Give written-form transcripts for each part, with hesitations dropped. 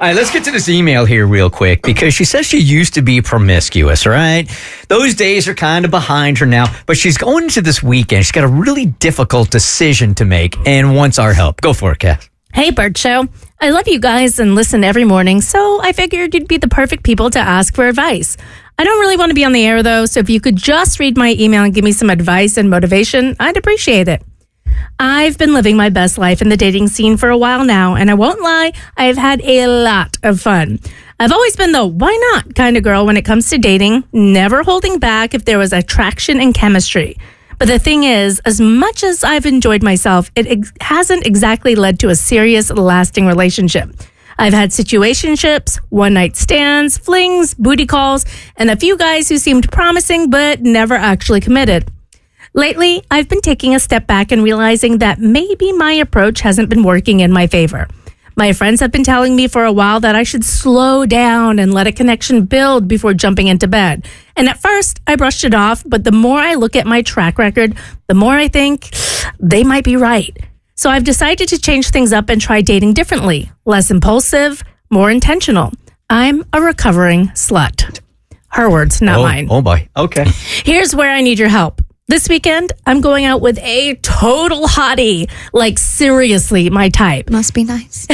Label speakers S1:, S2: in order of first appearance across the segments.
S1: All right, let's get to this email here real quick because she says she used to be promiscuous, right? Those days are kind of behind her now, but she's going into this weekend. She's got a really difficult decision to make and wants our help. Go for it, Cass.
S2: Hey, Bert Show. I love you guys and listen every morning, so I figured you'd be the perfect people to ask for advice. I don't really want to be on the air, though, so if you could just read my email and give me some advice and motivation, I'd appreciate it. I've been living my best life in the dating scene for a while now, and I won't lie, I've had a lot of fun. I've always been the why not kind of girl when it comes to dating, never holding back if there was attraction and chemistry. But the thing is, as much as I've enjoyed myself, it hasn't exactly led to a serious, lasting relationship. I've had situationships, one-night stands, flings, booty calls, and a few guys who seemed promising but never actually committed. Lately, I've been taking a step back and realizing that maybe my approach hasn't been working in my favor. My friends have been telling me for a while that I should slow down and let a connection build before jumping into bed. And at first, I brushed it off, but the more I look at my track record, the more I think they might be right. So I've decided to change things up and try dating differently, less impulsive, more intentional. I'm a recovering slut. Her words, not mine.
S1: Oh boy. Okay.
S2: Here's where I need your help. This weekend, I'm going out with a total hottie. Like, seriously, my type.
S3: Must be nice.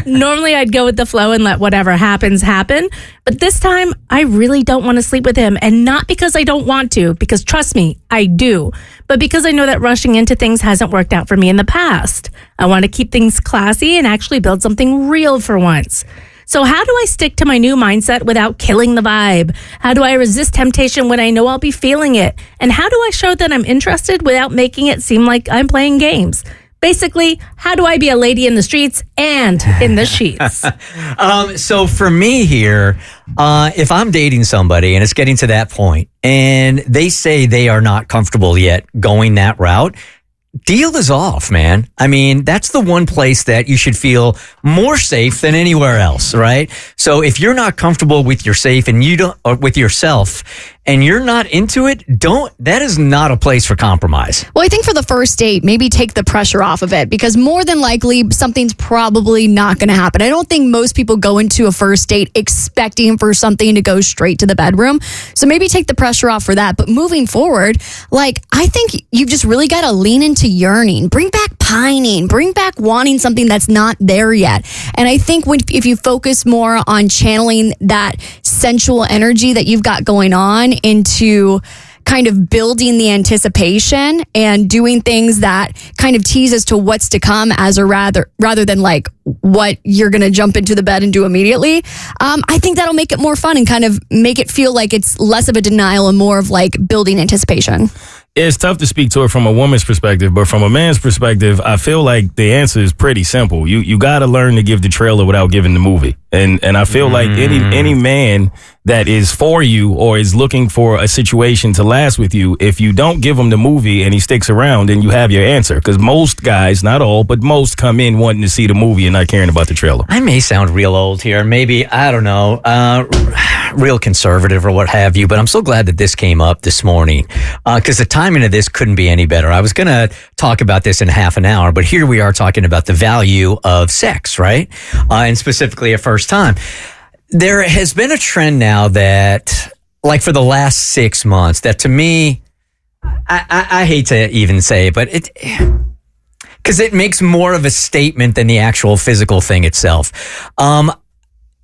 S2: Normally, I'd go with the flow and let whatever happens happen. But this time, I really don't want to sleep with him. And not because I don't want to, because trust me, I do. But because I know that rushing into things hasn't worked out for me in the past. I want to keep things classy and actually build something real for once. So how do I stick to my new mindset without killing the vibe? How do I resist temptation when I know I'll be feeling it? And how do I show that I'm interested without making it seem like I'm playing games? Basically, how do I be a lady in the streets and in the sheets?
S1: So for me here, if I'm dating somebody and it's getting to that point and they say they are not comfortable yet going that route, deal is off, man. I mean, that's the one place that you should feel more safe than anywhere else, right? So if you're not comfortable with your safe and you don't, or with yourself, and you're not into it, that is not a place for compromise.
S3: Well, I think for the first date, maybe take the pressure off of it because more than likely something's probably not going to happen. I don't think most people go into a first date expecting for something to go straight to the bedroom. So maybe take the pressure off for that. But moving forward, I think you've just really got to lean into yearning, bring back pining, bring back wanting something that's not there yet. And I think if you focus more on channeling that sensual energy that you've got going on into kind of building the anticipation and doing things that kind of tease as to what's to come rather than what you're going to jump into the bed and do immediately. I think that'll make it more fun and kind of make it feel like it's less of a denial and more of building anticipation.
S4: It's tough to speak to it from a woman's perspective, but from a man's perspective, I feel like the answer is pretty simple. You got to learn to give the trailer without giving the movie. And I feel like any man that is for you or is looking for a situation to last with you, if you don't give him the movie and he sticks around, then you have your answer. Because most guys, not all, but most come in wanting to see the movie and not caring about the trailer.
S1: I may sound real old here. Maybe, I don't know, real conservative or what have you, but I'm so glad that this came up this morning because the timing of this couldn't be any better. I was going to talk about this in half an hour, but here we are talking about the value of sex, right? And specifically a first time. There has been a trend now that, for the last 6 months, that to me, I hate to even say it, but because it makes more of a statement than the actual physical thing itself.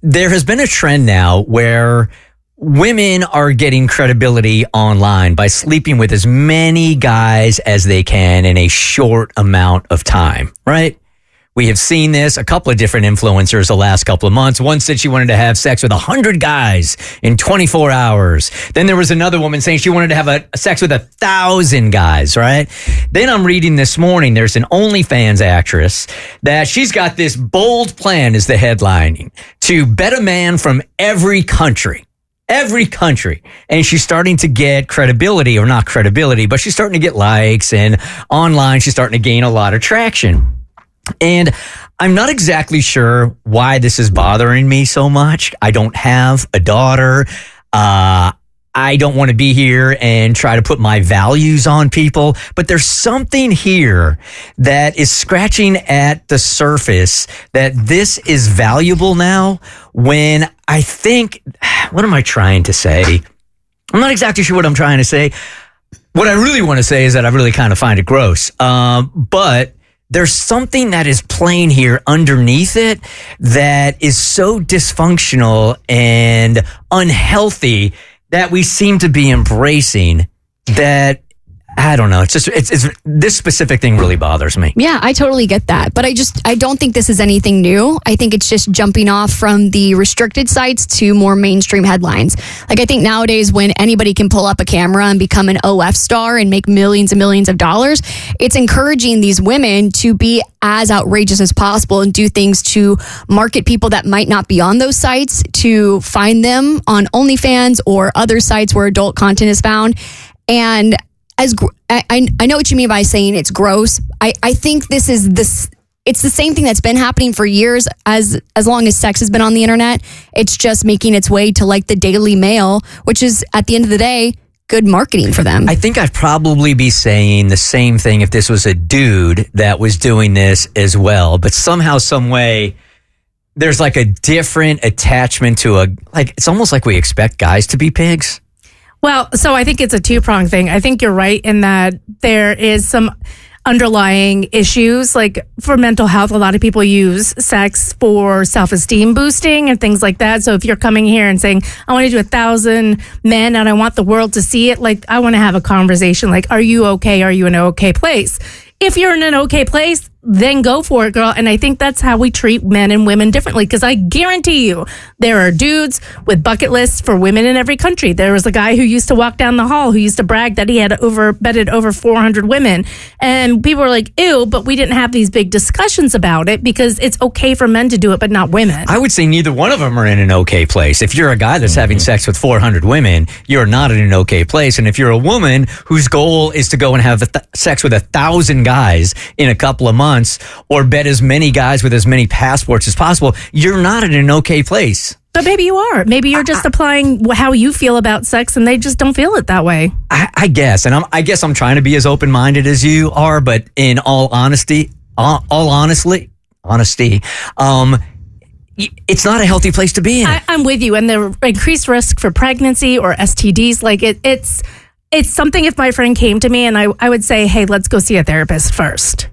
S1: There has been a trend now where women are getting credibility online by sleeping with as many guys as they can in a short amount of time, right? We have seen this, a couple of different influencers the last couple of months. One said she wanted to have sex with 100 guys in 24 hours. Then there was another woman saying she wanted to have a sex with 1,000 guys, right? Then I'm reading this morning, there's an OnlyFans actress that she's got this bold plan is the headlining to bet a man from every country. And she's starting to get credibility, or not credibility, but she's starting to get likes, and online she's starting to gain a lot of traction. And I'm not exactly sure why this is bothering me so much. I don't have a daughter. I don't want to be here and try to put my values on people, but there's something here that is scratching at the surface that this is valuable now, when I think, what am I trying to say? I'm not exactly sure what I'm trying to say. What I really want to say is that I really kind of find it gross. But there's something that is playing here underneath it that is so dysfunctional and unhealthy that we seem to be embracing, that I don't know. It's this specific thing really bothers me.
S3: Yeah, I totally get that. But I don't think this is anything new. I think it's just jumping off from the restricted sites to more mainstream headlines. Like, I think nowadays when anybody can pull up a camera and become an OF star and make millions and millions of dollars, it's encouraging these women to be as outrageous as possible and do things to market people that might not be on those sites, to find them on OnlyFans or other sites where adult content is found. And I know what you mean by saying it's gross. I think it's the same thing that's been happening for years, as long as sex has been on the internet. It's just making its way to like the Daily Mail, which is at the end of the day good marketing for them.
S1: I think I'd probably be saying the same thing if this was a dude that was doing this as well, but somehow, some way, there's like a different attachment to it's almost like we expect guys to be pigs.
S2: Well, so I think it's a two-pronged thing. I think you're right in that there is some underlying issues. Like, for mental health, a lot of people use sex for self-esteem boosting and things like that. So if you're coming here and saying, I want to do 1,000 men and I want the world to see it, like, I want to have a conversation like, are you okay? Are you in an okay place? If you're in an okay place, then go for it, girl. And I think that's how we treat men and women differently, because I guarantee you there are dudes with bucket lists for women in every country. There was a guy who used to walk down the hall who used to brag that he had bedded over 400 women. And people were like, ew, but we didn't have these big discussions about it because it's okay for men to do it, but not women.
S1: I would say neither one of them are in an okay place. If you're a guy that's having sex with 400 women, you're not in an okay place. And if you're a woman whose goal is to go and have sex with 1,000 guys in a couple of months, or bet as many guys with as many passports as possible, you're not in an okay place.
S2: But maybe you are. Maybe you're just applying how you feel about sex and they just don't feel it that way.
S1: I guess. And I guess I'm trying to be as open-minded as you are, but in all honesty, it's not a healthy place to be in.
S2: I'm with you. And the increased risk for pregnancy or STDs, like it's something. If my friend came to me and I would say, hey, let's go see a therapist first.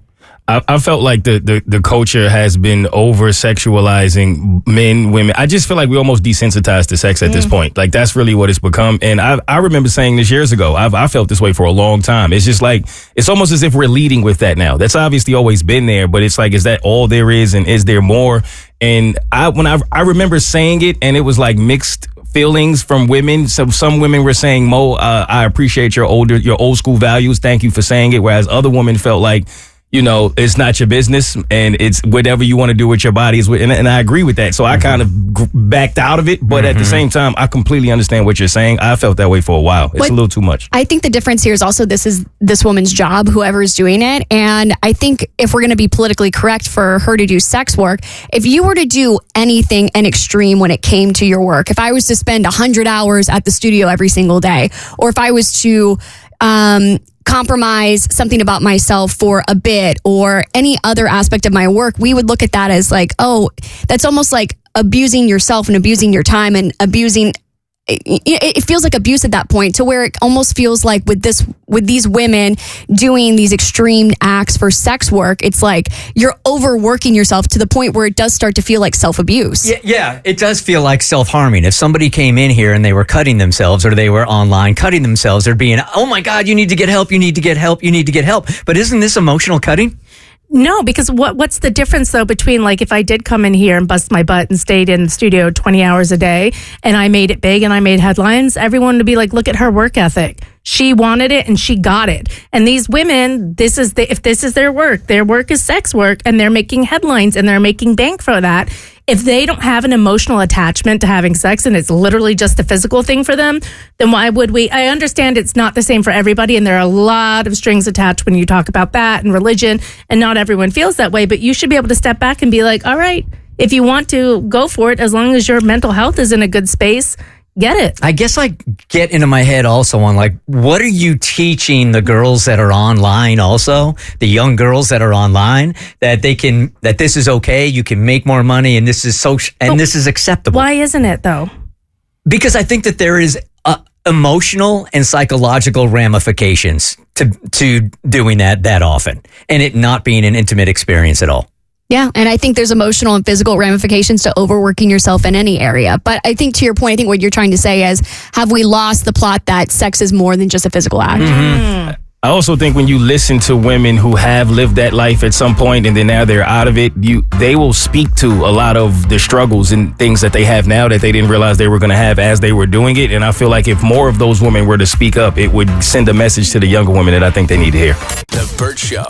S4: I felt like the culture has been over-sexualizing men, women. I just feel like we almost desensitized to sex at this point. Like, that's really what it's become. And I remember saying this years ago. I felt this way for a long time. It's just like, it's almost as if we're leading with that now. That's obviously always been there, but it's like, is that all there is, and is there more? And I remember saying it, and it was like mixed feelings from women. So some women were saying, Mo, I appreciate your old school values. Thank you for saying it. Whereas other women felt like, you know, it's not your business and it's whatever you want to do with your body is with, and I agree with that. So I kind of backed out of it, but at the same time, I completely understand what you're saying. I felt that way for a while. It's a little too much.
S3: I think the difference here is also this is this woman's job, whoever is doing it. And I think if we're going to be politically correct for her to do sex work, if you were to do anything an extreme when it came to your work, if I was to spend 100 hours at the studio every single day, or if I was to compromise something about myself for a bit or any other aspect of my work, we would look at that as like, oh, that's almost like abusing yourself and abusing your time and abusing. It feels like abuse at that point, to where it almost feels like with these women doing these extreme acts for sex work, it's like you're overworking yourself to the point where it does start to feel like self-abuse.
S1: Yeah, it does feel like self-harming. If somebody came in here and they were cutting themselves, or they were online cutting themselves, they're being, oh my God, you need to get help, you need to get help, you need to get help. But isn't this emotional cutting?
S2: No, because what's the difference though between, like, if I did come in here and bust my butt and stayed in the studio 20 hours a day and I made it big and I made headlines, everyone would be like, look at her work ethic. She wanted it and she got it. And these women, if this is their work is sex work, and they're making headlines and they're making bank for that. If they don't have an emotional attachment to having sex and it's literally just a physical thing for them, then why would we? I understand it's not the same for everybody, and there are a lot of strings attached when you talk about that and religion, and not everyone feels that way, but you should be able to step back and be like, all right, if you want to, go for it, as long as your mental health is in a good space, get it.
S1: I guess I get into my head also on like, what are you teaching the girls that are online also, the young girls that are online, that this is okay, you can make more money and this is this is acceptable.
S2: Why isn't it though?
S1: Because I think that there is emotional and psychological ramifications to doing that often and it not being an intimate experience at all.
S3: Yeah, and I think there's emotional and physical ramifications to overworking yourself in any area. But I think to your point, I think what you're trying to say is, have we lost the plot that sex is more than just a physical act?
S4: Mm-hmm. I also think when you listen to women who have lived that life at some point and then now they're out of it, they will speak to a lot of the struggles and things that they have now that they didn't realize they were going to have as they were doing it. And I feel like if more of those women were to speak up, it would send a message to the younger women that I think they need to hear.
S5: The Bert Show.